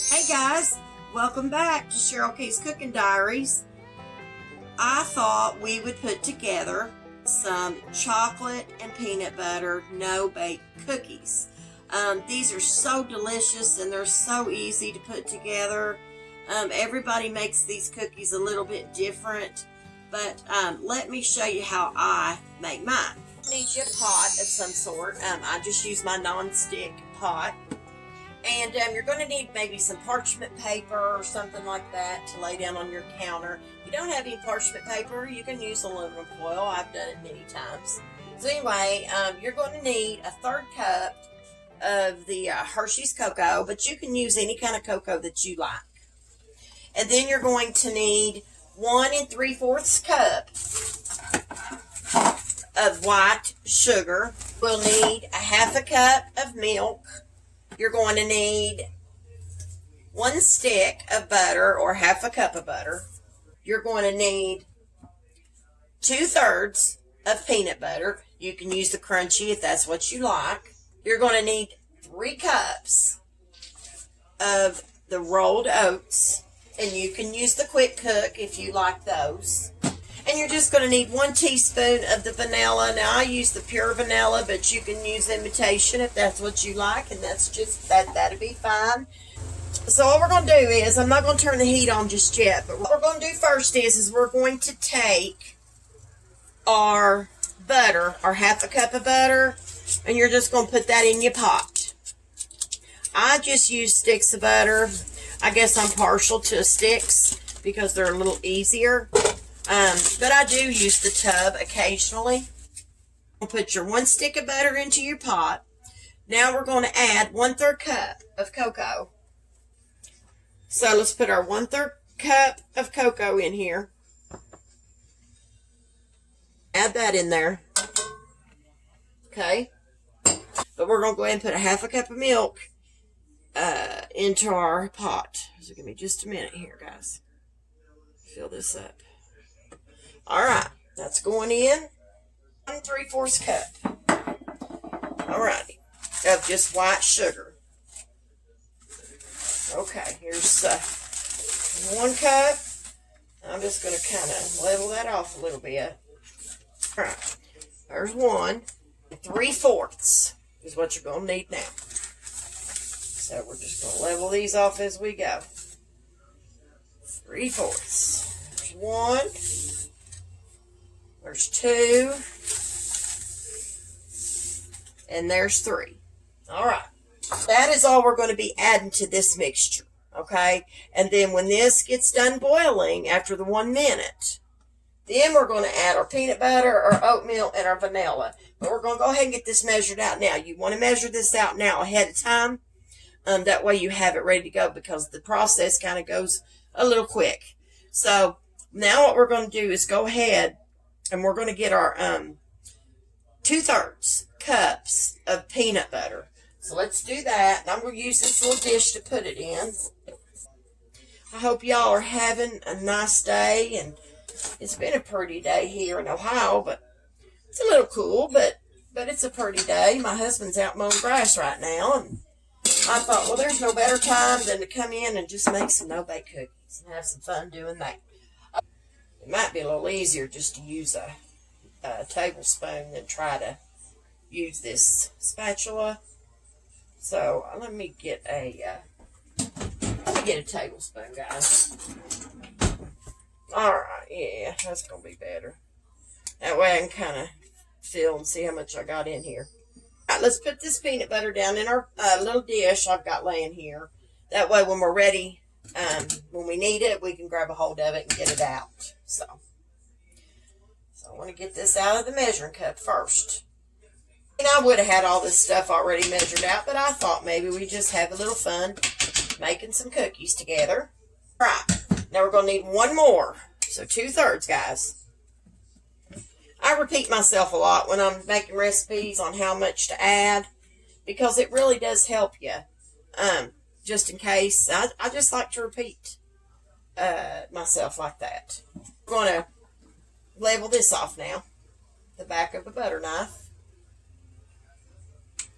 Hey guys, welcome back to Cheryl K's Cooking Diaries. I thought we would put together some chocolate and peanut butter no-bake cookies. These are so delicious and they're so easy to put together. Everybody makes these cookies a little bit different, but let me show you how I make mine. You need you a pot of some sort. I just use my non-stick pot. And you're going to need maybe some parchment paper or something like that to lay down on your counter. If you don't have any parchment paper, you can use aluminum foil. I've done it many times. So anyway, you're going to need a 1/3 cup of the Hershey's cocoa, but you can use any kind of cocoa that you like. And then you're going to need 1 3/4 cup of white sugar. We'll need a 1/2 cup of milk. You're going to need 1 stick of butter or 1/2 cup of butter. You're going to need 2/3 of peanut butter. You can use the crunchy if that's what you like. You're going to need 3 cups of the rolled oats, and you can use the quick cook if you like those. And you're just going to need 1 teaspoon of the vanilla. Now, I use the pure vanilla, but you can use imitation if that's what you like, and that's just, that'll be fine. So what we're going to do is, I'm not going to turn the heat on just yet, but what we're going to do first is we're going to take our butter, our 1/2 cup of butter, and you're just going to put that in your pot. I just use sticks of butter. I guess I'm partial to sticks because they're a little easier. But I do use the tub occasionally. Put your 1 stick of butter into your pot. Now we're going to add 1/3 cup of cocoa. So let's put our 1/3 cup of cocoa in here. Add that in there. Okay. But we're going to go ahead and put a 1/2 cup of milk into our pot. So give me just a minute here, guys. Fill this up. Alright, that's going in. 1 3/4 cup. Alrighty, of just white sugar. Okay, here's 1 cup. I'm just going to kind of level that off a little bit. Alright, there's 1. 3/4 is what you're going to need now. So we're just going to level these off as we go. 3/4. There's 1. There's 2, and there's 3. All right, that is all we're going to be adding to this mixture, okay? And then when this gets done boiling after the 1 minute, then we're going to add our peanut butter, our oatmeal, and our vanilla. But we're going to go ahead and get this measured out now. You want to measure this out now ahead of time. That way you have it ready to go because the process kind of goes a little quick. So now what we're going to do is go ahead and we're going to get our 2/3 cups of peanut butter. So let's do that. And I'm going to use this little dish to put it in. I hope y'all are having a nice day. And it's been a pretty day here in Ohio, but it's a little cool, but it's a pretty day. My husband's out mowing grass right now. And I thought, well, there's no better time than to come in and just make some no-bake cookies and have some fun doing that. It might be a little easier just to use a tablespoon than try to use this spatula. So let me get a tablespoon, guys. All right, yeah, that's gonna be better. That way I can kind of feel and see how much I got in here. All right, let's put this peanut butter down in our little dish I've got laying here. That way, when we're ready. When we need it, we can grab a hold of it and get it out. So I want to get this out of the measuring cup first. And I would have had all this stuff already measured out, but I thought maybe we just have a little fun making some cookies together. All right, now we're going to need 1 more. So 2/3, guys. I repeat myself a lot when I'm making recipes on how much to add because it really does help you. Just in case, I just like to repeat myself like that. We're going to level this off now. The back of a butter knife.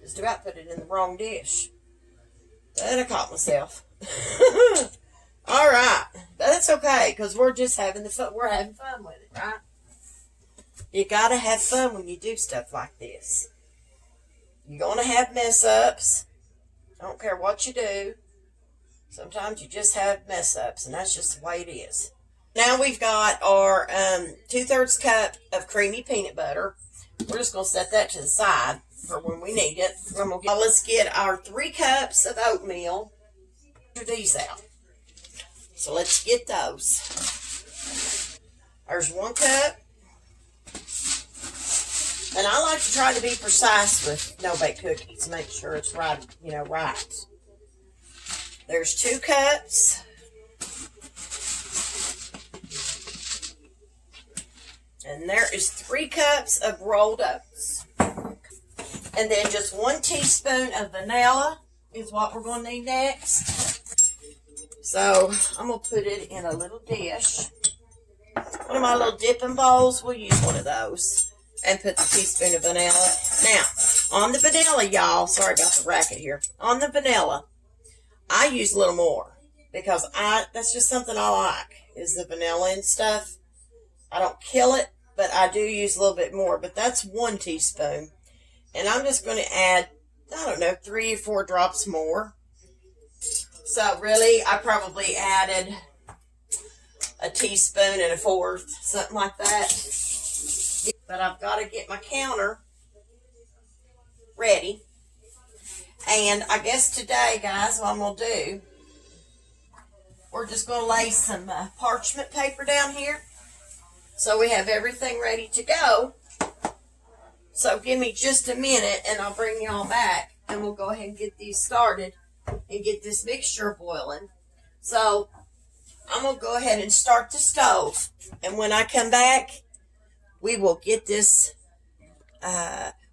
Just about put it in the wrong dish. But I caught myself. All right. That's okay, because we're just having we're having fun with it, right? You gotta have fun when you do stuff like this. You're gonna have mess ups. I don't care what you do. Sometimes you just have mess ups, and that's just the way it is. Now we've got our 2/3 cup of creamy peanut butter. We're just gonna set that to the side for when we need it. Let's get our 3 cups of oatmeal. Figure these out. So let's get those. There's 1 cup. And I like to try to be precise with no-bake cookies. Make sure it's right, right. There's 2 cups. And there is 3 cups of rolled oats. And then just 1 teaspoon of vanilla is what we're going to need next. So I'm going to put it in a little dish. One of my little dipping bowls, we'll use one of those. And put the teaspoon of vanilla. Now, on the vanilla, y'all, sorry about the racket here. On the vanilla, I use a little more. Because that's just something I like, is the vanilla and stuff. I don't kill it, but I do use a little bit more. But that's 1 teaspoon. And I'm just going to add, 3 or 4 drops more. So really, I probably added a teaspoon and 1/4, something like that. But I've got to get my counter ready. And I guess today, guys, what I'm going to do, we're just going to lay some parchment paper down here. So we have everything ready to go. So give me just a minute and I'll bring y'all back. And we'll go ahead and get these started and get this mixture boiling. So I'm going to go ahead and start the stove. And when I come back, we will get this,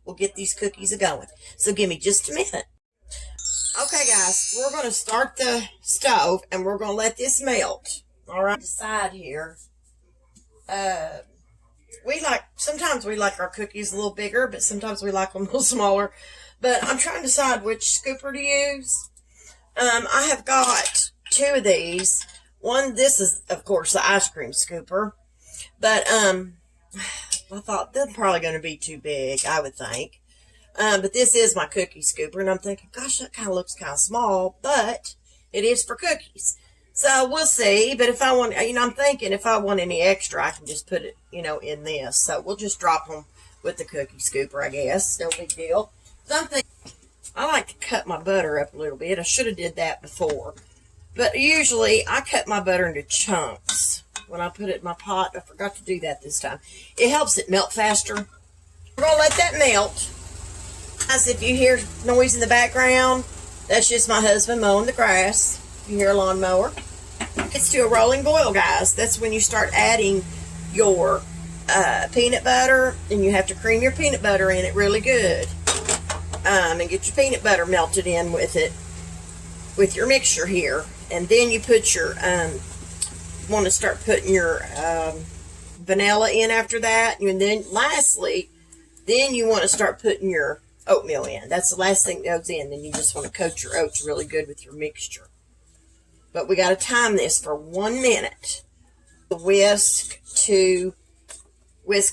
we'll get these cookies going. So give me just a minute. Okay, guys, we're going to start the stove and we're going to let this melt. All right, decide here. Sometimes we like our cookies a little bigger, but sometimes we like them a little smaller. But I'm trying to decide which scooper to use. I have got 2 of these. This is, of course, the ice cream scooper. But, I thought they're probably going to be too big, I would think. But this is my cookie scooper, and I'm thinking, gosh, that kind of looks kind of small, but it is for cookies. So we'll see, but if I want, I'm thinking if I want any extra, I can just put it, in this. So we'll just drop them with the cookie scooper, I guess. No big deal. Something, I like to cut my butter up a little bit. I should have did that before. But usually, I cut my butter into chunks. When I put it in my pot, I forgot to do that this time. It helps it melt faster. We're going to let that melt. Guys, if you hear noise in the background, that's just my husband mowing the grass. If you hear a lawnmower. It's to a rolling boil, guys. That's when you start adding your peanut butter, and you have to cream your peanut butter in it really good. And get your peanut butter melted in with it, with your mixture here. And then you put your... want to start putting your vanilla in after that, and then lastly, then you want to start putting your oatmeal in. That's the last thing that goes in. Then you just want to coat your oats really good with your mixture. But we got to time this for 1 minute. Whisk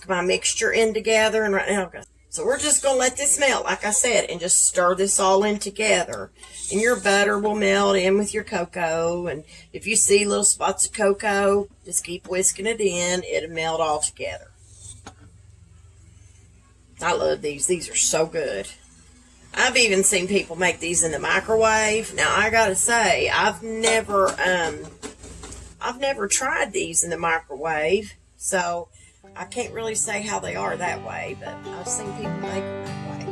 my mixture in together, and right now, so we're just going to let this melt, like I said, and just stir this all in together. And your butter will melt in with your cocoa. And if you see little spots of cocoa, just keep whisking it in. It'll melt all together. I love these. These are so good. I've even seen people make these in the microwave. Now, I got to say, I've never tried these in the microwave. So, I can't really say how they are that way. But I've seen people make them that way.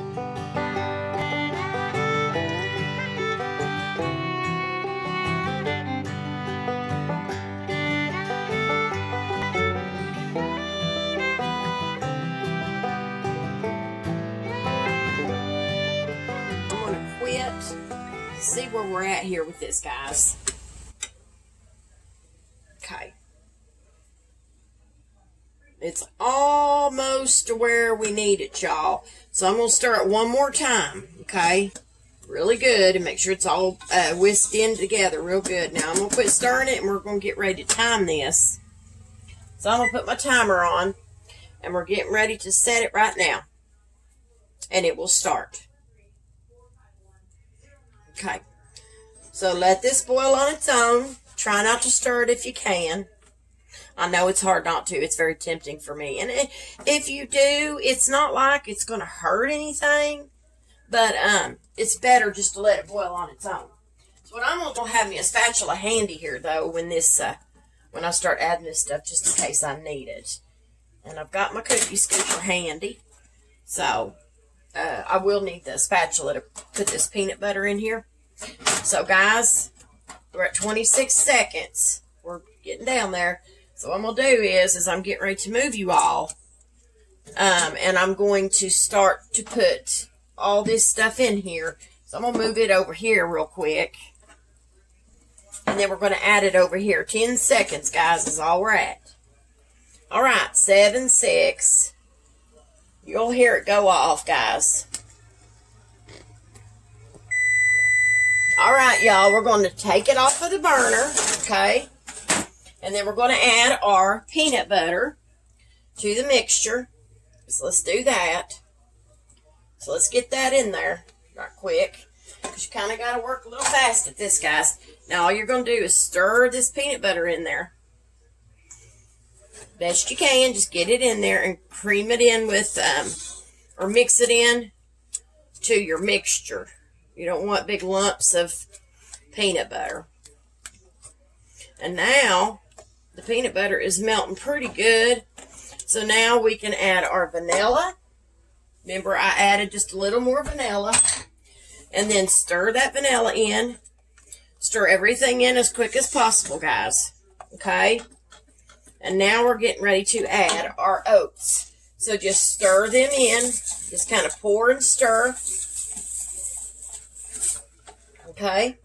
See where we're at here with this, guys. Okay. It's almost to where we need it, y'all. So I'm going to stir it one more time, okay? really good and make sure it's all whisked in together real good. Now I'm going to quit stirring it and we're going to get ready to time this. So I'm going to put my timer on and we're getting ready to set it right now. And it will start. Okay. So let this boil on its own. Try not to stir it if you can. I know it's hard not to. It's very tempting for me. And if you do, it's not like it's going to hurt anything. But it's better just to let it boil on its own. So what I'm going to have me a spatula handy here, though, when I start adding this stuff, just in case I need it. And I've got my cookie scooper handy. So I will need the spatula to put this peanut butter in here. So, guys, we're at 26 seconds. We're getting down there. So what I'm going to do is I'm getting ready to move you all. And I'm going to start to put all this stuff in here. So I'm going to move it over here real quick. And then we're going to add it over here. 10 seconds, guys, is all we're at. All right, 7, 6. You'll hear it go off, guys. All right, y'all, we're going to take it off of the burner, okay? And then we're going to add our peanut butter to the mixture. So let's do that. So let's get that in there right quick. Because you kind of got to work a little fast at this, guys. Now, all you're going to do is stir this peanut butter in there. Best you can. Just get it in there and cream it in with, or mix it in to your mixture. You don't want big lumps of peanut butter. And now, the peanut butter is melting pretty good. So now we can add our vanilla. Remember, I added just a little more vanilla. And then stir that vanilla in. Stir everything in as quick as possible, guys. Okay? And now we're getting ready to add our oats. So just stir them in. Just kind of pour and stir. Okay?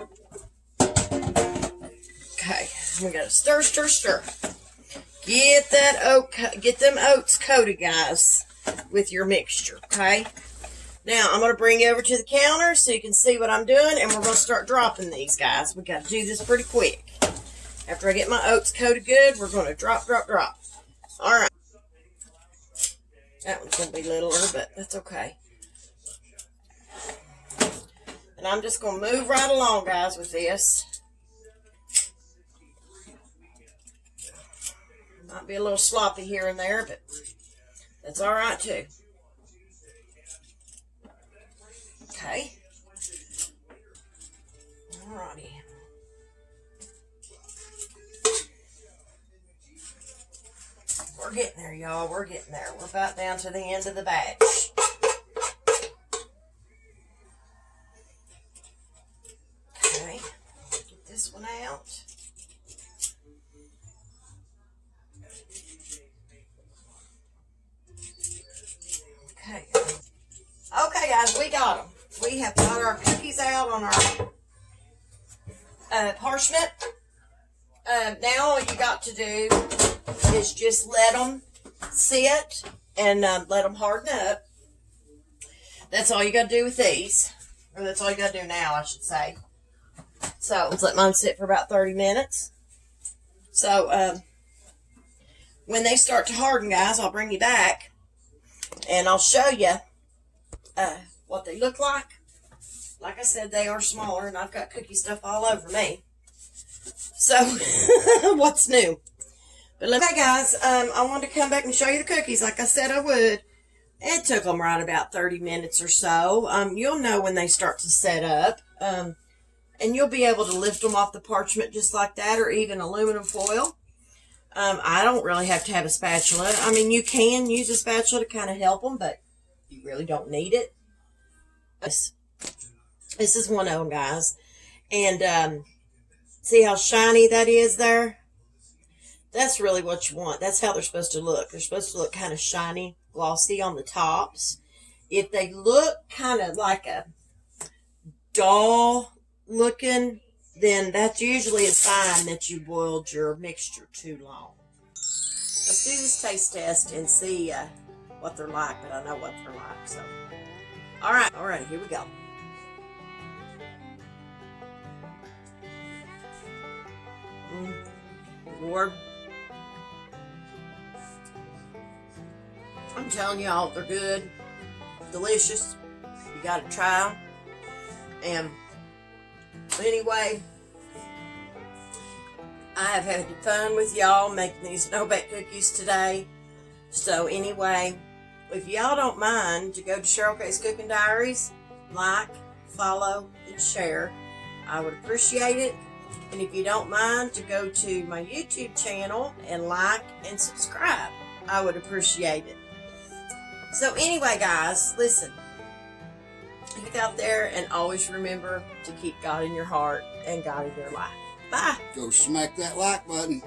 Okay. We gotta stir, stir, stir. Get them oats coated, guys, with your mixture, okay? Now, I'm going to bring you over to the counter so you can see what I'm doing, and we're going to start dropping these, guys. We got to do this pretty quick. After I get my oats coated good, we're going to drop, drop, drop. All right. That one's going to be littler, but that's okay. And I'm just going to move right along, guys, with this. Might be a little sloppy here and there, but that's all right, too. Okay. Alrighty. We're getting there, y'all. We're getting there. We're about down to the end of the batch. Okay. Get this one out. Okay. Okay, guys, we got them. We have got our cookies out on our parchment. Now all you got to do is just let them sit and let them harden up. That's all you got to do with these. Or that's all you got to do now, I should say. So let's let mine sit for about 30 minutes. So when they start to harden, guys, I'll bring you back. And I'll show you what they look like. Like I said, they are smaller, and I've got cookie stuff all over me. So, what's new? But okay, guys, I wanted to come back and show you the cookies like I said I would. It took them right about 30 minutes or so. You'll know when they start to set up. And you'll be able to lift them off the parchment just like that, or even aluminum foil. I don't really have to have a spatula. I mean, you can use a spatula to kind of help them, but you really don't need it. This is one of them, guys. And see how shiny that is there? That's really what you want. That's how they're supposed to look. They're supposed to look kind of shiny, glossy on the tops. If they look kind of like a dull looking, then that's usually a sign that you boiled your mixture too long. Let's do this taste test and see what they're like, but I know what they're like. So, all right, here we go. Lord, I'm telling y'all, they're good, delicious. You gotta try them. And anyway, I have had fun with y'all making these no-bake cookies today. So anyway, if y'all don't mind to go to Cheryl K's Cooking Diaries, like, follow, and share, I would appreciate it. And if you don't mind to go to my YouTube channel and like and subscribe, I would appreciate it. So anyway, guys, listen. Look out there and always remember to keep God in your heart and God in your life. Bye. Go smack that like button.